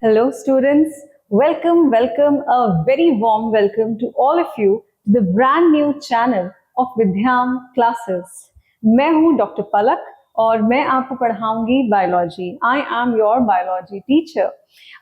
Hello, students. Welcome, a very warm welcome to all of you to the brand new channel of Vidyam classes. मैं हूं doctor Palak और मैं आपको पढ़ाऊंगी biology. I am your biology teacher.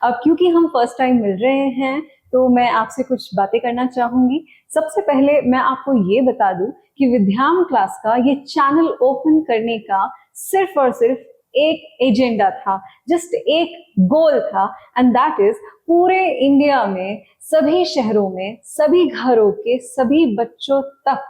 अब क्योंकि हम फर्स्ट टाइम मिल रहे हैं तो मैं आपसे कुछ बातें करना चाहूंगी। सबसे पहले मैं आपको ये बता दूं कि विद्याम क्लास का ये चैनल ओपन करने का सिर्फ और सिर्फ एक एजेंडा था, जस्ट एक गोल था, एंड दैट इज पूरे इंडिया में सभी शहरों में सभी घरों के सभी बच्चों तक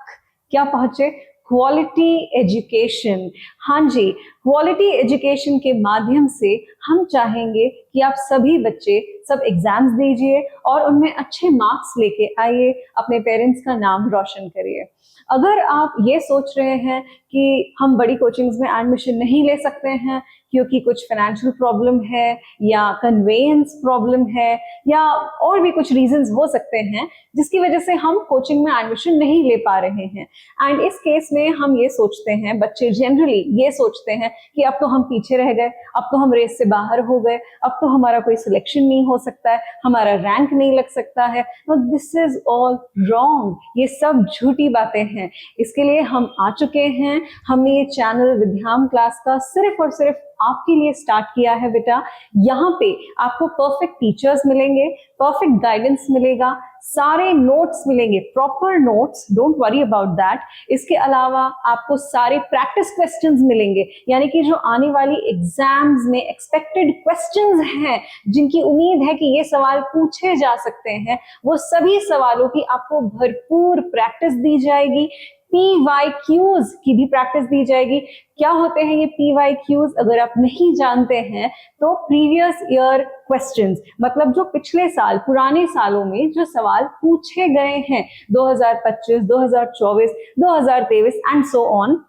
क्या पहुंचे, क्वालिटी एजुकेशन। हाँ जी, क्वालिटी एजुकेशन के माध्यम से हम चाहेंगे कि आप सभी बच्चे सब एग्जाम्स दीजिए और उनमें अच्छे मार्क्स लेके आइए, अपने पेरेंट्स का नाम रोशन करिए। अगर आप ये सोच रहे हैं कि हम बड़ी कोचिंग्स में एडमिशन नहीं ले सकते हैं क्योंकि कुछ फाइनेंशियल प्रॉब्लम है या कन्वेंस प्रॉब्लम है या और भी कुछ रीजंस हो सकते हैं जिसकी वजह से हम कोचिंग में एडमिशन नहीं ले पा रहे हैं, एंड इस केस में हम ये सोचते हैं, बच्चे जनरली ये सोचते हैं कि अब तो हम पीछे रह गए, अब तो हम रेस से बाहर हो गए, अब तो हमारा कोई सिलेक्शन नहीं हो सकता है, हमारा रैंक नहीं लग सकता है। दिस इज ऑल रॉन्ग, ये सब झूठी बातें हैं। इसके लिए हम आ चुके हैं। हमने ये चैनल विद्याम क्लास का सिर्फ और सिर्फ आपके लिए स्टार्ट किया है बेटा। यहाँ पे आपको परफेक्ट टीचर्स मिलेंगे, परफेक्ट गाइडेंस मिलेगा, सारे नोट्स मिलेंगे, proper notes, don't worry about that. इसके अलावा आपको सारे प्रैक्टिस क्वेश्चंस मिलेंगे, यानी कि जो आने वाली एग्जाम्स में एक्सपेक्टेड क्वेश्चंस हैं, जिनकी उम्मीद है कि ये सवाल पूछे जा सकते हैं, वो सभी सवालों की आपको भरपूर प्रैक्टिस दी जाएगी। PYQs की भी प्रैक्टिस दी जाएगी। क्या होते हैं ये PYQs? अगर आप नहीं जानते हैं तो प्रीवियस ईयर क्वेश्चंस, मतलब जो पिछले साल, पुराने सालों में जो सवाल पूछे गए हैं 2025, 2024, 2023 एंड सो ऑन,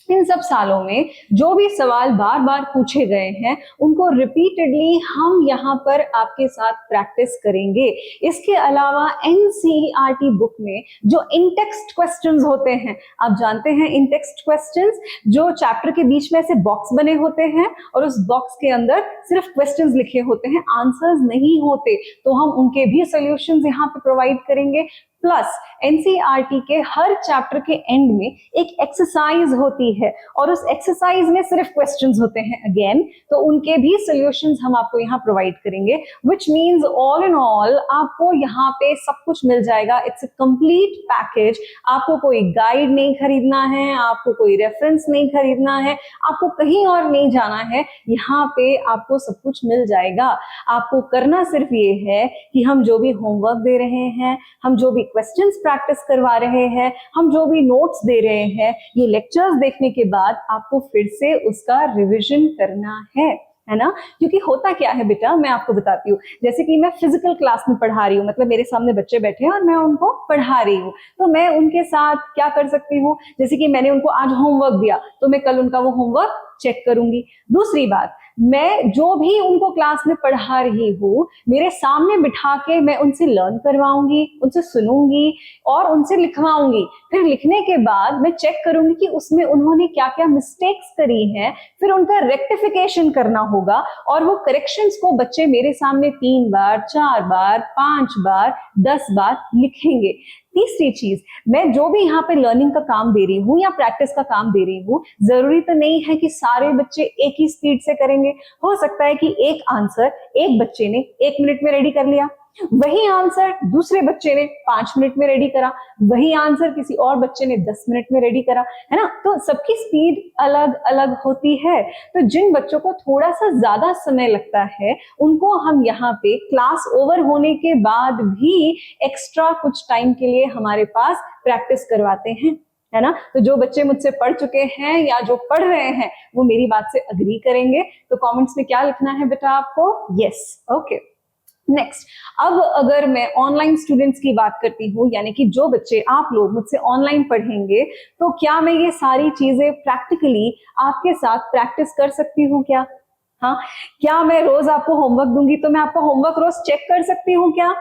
इन सब सालों में जो भी सवाल बार बार पूछे गए हैं उनको रिपीटेडली हम यहाँ पर आपके साथ प्रैक्टिस करेंगे। इसके अलावा NCERT बुक में जो इन टेक्स्ट क्वेश्चंस होते हैं, आप जानते हैं इन टेक्स्ट क्वेश्चंस, जो चैप्टर के बीच में ऐसे बॉक्स बने होते हैं और उस बॉक्स के अंदर सिर्फ क्वेश्चंस लिखे होते हैं, आंसर्स नहीं होते, तो हम उनके भी सॉल्यूशंस यहाँ पे प्रोवाइड करेंगे। प्लस NCERT के हर चैप्टर के एंड में एक एक्सरसाइज होती है और उस एक्सरसाइज में सिर्फ क्वेश्चंस होते हैं अगेन, तो उनके भी सॉल्यूशंस हम आपको यहाँ प्रोवाइड करेंगे, which means all in all आपको यहाँ पे सब कुछ मिल जाएगा। It's a complete package. आपको कोई गाइड नहीं खरीदना है, आपको कोई रेफरेंस नहीं खरीदना है, आपको कहीं और नहीं जाना है, यहाँ पे आपको सब कुछ मिल जाएगा। आपको करना सिर्फ ये है कि हम जो भी होमवर्क दे रहे हैं, हम जो भी क्वेश्चंस प्रैक्टिस करवा रहे हैं, हम जो भी नोट्स दे रहे हैं, ये लेक्चर्स देखने के बाद आपको फिर से उसका रिवीजन करना है ना। क्योंकि होता क्या है बेटा, मैं आपको बताती हूँ। जैसे कि मैं फिजिकल क्लास में पढ़ा रही हूँ, मतलब मेरे सामने बच्चे बैठे हैं और मैं उनको पढ़ा रही हूँ, तो मैं उनके साथ क्या कर सकती हूँ, जैसे कि मैंने उनको आज होमवर्क दिया तो मैं कल उनका वो होमवर्क चेक करूंगी। दूसरी बात, मैं जो भी उनको क्लास में पढ़ा रही हूँ, मेरे सामने बिठा के मैं उनसे लर्न करवाऊंगी, उनसे सुनूंगी और उनसे लिखवाऊंगी। फिर लिखने के बाद मैं चेक करूंगी कि उसमें उन्होंने क्या क्या मिस्टेक्स करी हैं, फिर उनका रेक्टिफिकेशन करना होगा और वो करेक्शंस को बच्चे मेरे सामने 3 बार, 4 बार, 5 बार, 10 बार लिखेंगे। तीसरी चीज, मैं जो भी यहाँ पे लर्निंग का काम दे रही हूँ या प्रैक्टिस का काम दे रही हूँ, जरूरी तो नहीं है कि सारे बच्चे एक ही स्पीड से करेंगे। हो सकता है कि एक आंसर एक बच्चे ने 1 मिनट में रेडी कर लिया, वही आंसर दूसरे बच्चे ने 5 मिनट में रेडी करा, वही आंसर किसी और बच्चे ने 10 मिनट में रेडी करा, है ना। तो सबकी स्पीड अलग अलग होती है, तो जिन बच्चों को थोड़ा सा ज्यादा समय लगता है उनको हम यहाँ पे क्लास ओवर होने के बाद भी एक्स्ट्रा कुछ टाइम के लिए हमारे पास प्रैक्टिस करवाते हैं, है ना। तो जो बच्चे मुझसे पढ़ चुके हैं या जो पढ़ रहे हैं वो मेरी बात से अग्री करेंगे। तो कमेंट्स में क्या लिखना है बेटा आपको? Yes, okay. नेक्स्ट, अब अगर मैं ऑनलाइन स्टूडेंट्स की बात करती हूँ, यानी कि जो बच्चे आप लोग मुझसे ऑनलाइन पढ़ेंगे, तो क्या मैं ये सारी चीजें प्रैक्टिकली आपके साथ प्रैक्टिस कर सकती हूँ क्या? हाँ, क्या मैं रोज आपको होमवर्क दूंगी तो मैं आपका होमवर्क रोज चेक कर सकती हूँ क्या?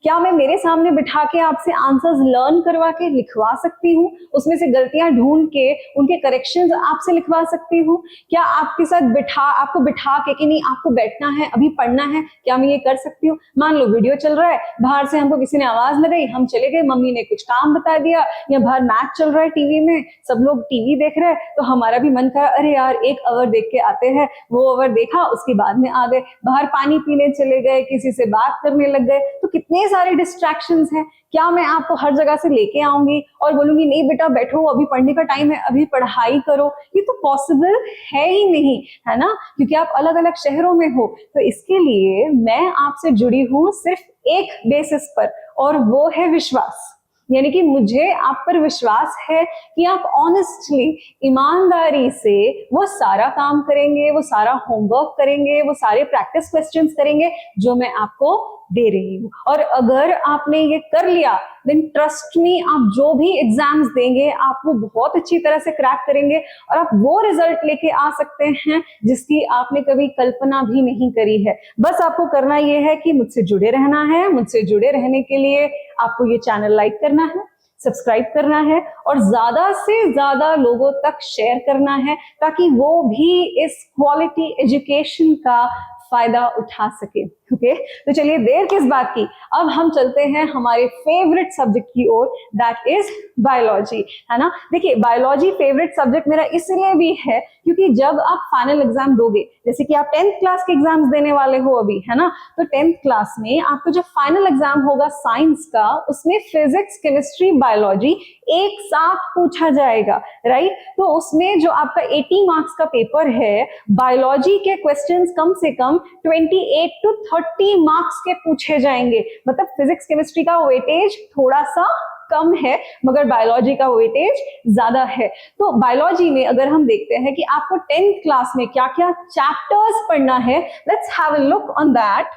क्या मैं मेरे सामने बिठा के आपसे आंसर्स लर्न करवा के लिखवा सकती हूँ, उसमें से गलतियां ढूंढ के उनके करेक्शंस आपसे लिखवा सकती हूँ? क्या आपके साथ आपको बिठा के कि नहीं आपको बैठना है, अभी पढ़ना है, क्या मैं ये कर सकती हूँ? मान लो वीडियो चल रहा है, बाहर से हमको किसी ने आवाज लगाई, हम चले गए, मम्मी ने कुछ काम बता दिया, या बाहर मैच चल रहा है टीवी में, सब लोग टीवी देख रहे हैं, तो हमारा भी मन करा अरे यार 1 आवर देख के आते हैं, वो आवर देखा, उसके बाद में आ गए, बाहर पानी पीने चले गए, किसी से बात करने लग गए, तो कितने सारे डिस्ट्रैक्शंस हैं। क्या मैं आपको हर जगह से लेके आऊंगी और बोलूंगी नहीं बेटा बैठो, अभी पढ़ने का टाइम है, अभी पढ़ाई करो? ये तो पॉसिबल है ही नहीं, है ना, क्योंकि आप अलग अलग शहरों में हो। तो इसके लिए मैं आपसे जुड़ी हूं सिर्फ एक बेसिस पर, और वो है विश्वास। यानी कि मुझे आप पर विश्वास है कि आप ऑनेस्टली, ईमानदारी से वो सारा काम करेंगे, वो सारा होमवर्क करेंगे, वो सारे प्रैक्टिस क्वेश्चंस करेंगे जो मैं आपको दे रही हूँ। और अगर आपने ये कर लिया देन ट्रस्ट मी, आप जो भी एग्जाम्स देंगे आप वो बहुत अच्छी तरह से क्रैक करेंगे और आप वो रिजल्ट लेके आ सकते हैं जिसकी आपने कभी कल्पना भी नहीं करी है। बस आपको करना ये है कि मुझसे जुड़े रहना है। मुझसे जुड़े रहने के लिए आपको ये चैनल लाइक करना है, सब्सक्राइब करना है और ज्यादा से ज्यादा लोगों तक शेयर करना है, ताकि वो भी इस क्वालिटी एजुकेशन का फायदा उठा सके। ओके, तो चलिए देर किस बात की, अब हम चलते हैं हमारे फेवरेट सब्जेक्ट की ओर, दैट इज बायोलॉजी, है ना। देखिए बायोलॉजी फेवरेट सब्जेक्ट मेरा इसलिए भी है क्योंकि जब आप फाइनल एग्जाम दोगे, जैसे कि आप 10th क्लास के एग्जाम्स देने वाले हो अभी, है ना, तो 10th क्लास में आपका जो फाइनल एग्जाम होगा साइंस का, उसमें फिजिक्स, केमिस्ट्री, बायोलॉजी एक साथ पूछा जाएगा, राइट। तो उसमें जो आपका 80 मार्क्स का पेपर है, बायोलॉजी के क्वेश्चंस कम से कम 28 to 30 मार्क्स के पूछे जाएंगे। मतलब फिजिक्स केमिस्ट्री का वेटेज थोड़ा सा कम है मगर बायोलॉजी का वेटेज ज्यादा है। तो बायोलॉजी में अगर हम देखते हैं कि आपको 10th क्लास में क्या क्या चैप्टर्स पढ़ना है, let's have a look on that.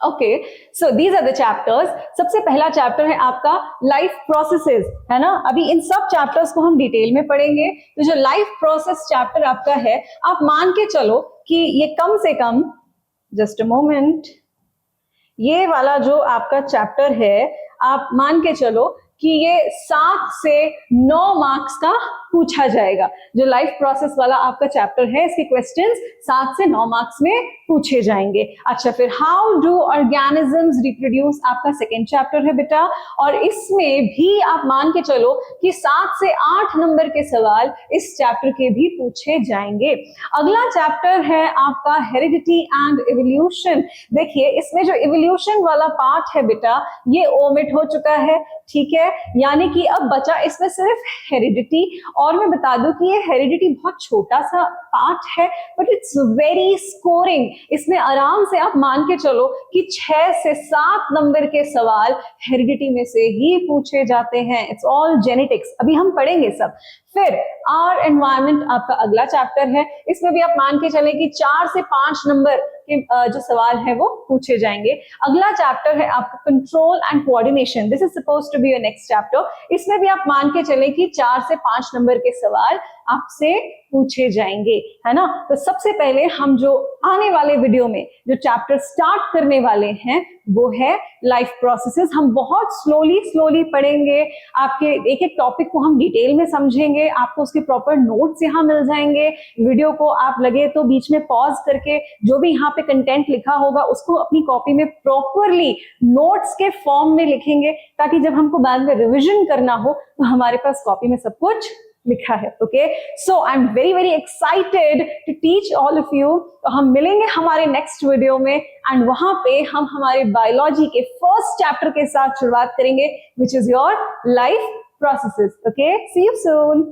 Okay, so these are the chapters. सबसे पहला चैप्टर है आपका लाइफ प्रोसेसेस, है ना। अभी इन सब चैप्टर्स को हम डिटेल में पढ़ेंगे। तो जो लाइफ प्रोसेस चैप्टर आपका है, आप मान के चलो कि ये कम से कम, जस्ट अ मोमेंट, ये वाला जो आपका चैप्टर है, आप मान के चलो कि ये 7 से 9 मार्क्स का पूछा जाएगा। जो लाइफ प्रोसेस वाला आपका चैप्टर है, इसके क्वेश्चंस 7 से 9 मार्क्स में पूछे जाएंगे। अच्छा, फिर हाउ डू ऑर्गेनिजम्स रिप्रोड्यूस आपका सेकेंड चैप्टर है बेटा, और इसमें भी आप मान के चलो कि 7 से 8 नंबर के सवाल इस चैप्टर के भी पूछे जाएंगे। अगला चैप्टर है आपका हेरिडिटी एंड इवोल्यूशन। देखिए इसमें जो इवोल्यूशन वाला पार्ट है बेटा, ये ओमिट हो चुका है, ठीक है, यानी कि अब बचा इसमें सिर्फ हेरिडिटी। और मैं बता दूं कि ये हेरिडिटी बहुत छोटा सा पार्ट है बट इट्स वेरी स्कोरिंग। इसमें आराम से आप मान के चलो कि 6 से 7 नंबर के सवाल हेरिडिटी में से ही पूछे जाते हैं। इट्स ऑल जेनेटिक्स, अभी हम पढ़ेंगे सब। फिर आवर एनवायरनमेंट आपका अगला चैप्टर है। इसमें भी आप मान के चले कि 4 से 5 नंबर के जो सवाल है वो पूछे जाएंगे। अगला चैप्टर है आपका control and coordination. This is supposed to be your next chapter. इसमें भी आप मान के चले कि 4 से 5 नंबर के सवाल आपसे पूछे जाएंगे, है ना। तो सबसे पहले हम जो आने वाले वीडियो में जो चैप्टर स्टार्ट करने वाले हैं वो है लाइफ प्रोसेसेस। हम बहुत स्लोली पढ़ेंगे, आपके एक एक टॉपिक को हम डिटेल में समझेंगे, आपको उसके प्रॉपर नोट्स यहाँ मिल जाएंगे। वीडियो को आप लगे तो बीच में पॉज करके जो भी यहाँ पे कंटेंट लिखा होगा उसको अपनी कॉपी में प्रॉपरली नोट्स के फॉर्म में लिखेंगे, ताकि जब हमको बाद में रिविजन करना हो तो हमारे पास कॉपी में सब कुछ लिखा है। Okay, so I am very excited to teach all of you. तो हम मिलेंगे हमारे नेक्स्ट वीडियो में एंड वहां पे हम हमारे बायोलॉजी के फर्स्ट चैप्टर के साथ शुरुआत करेंगे, which is your life processes. Okay, see you soon.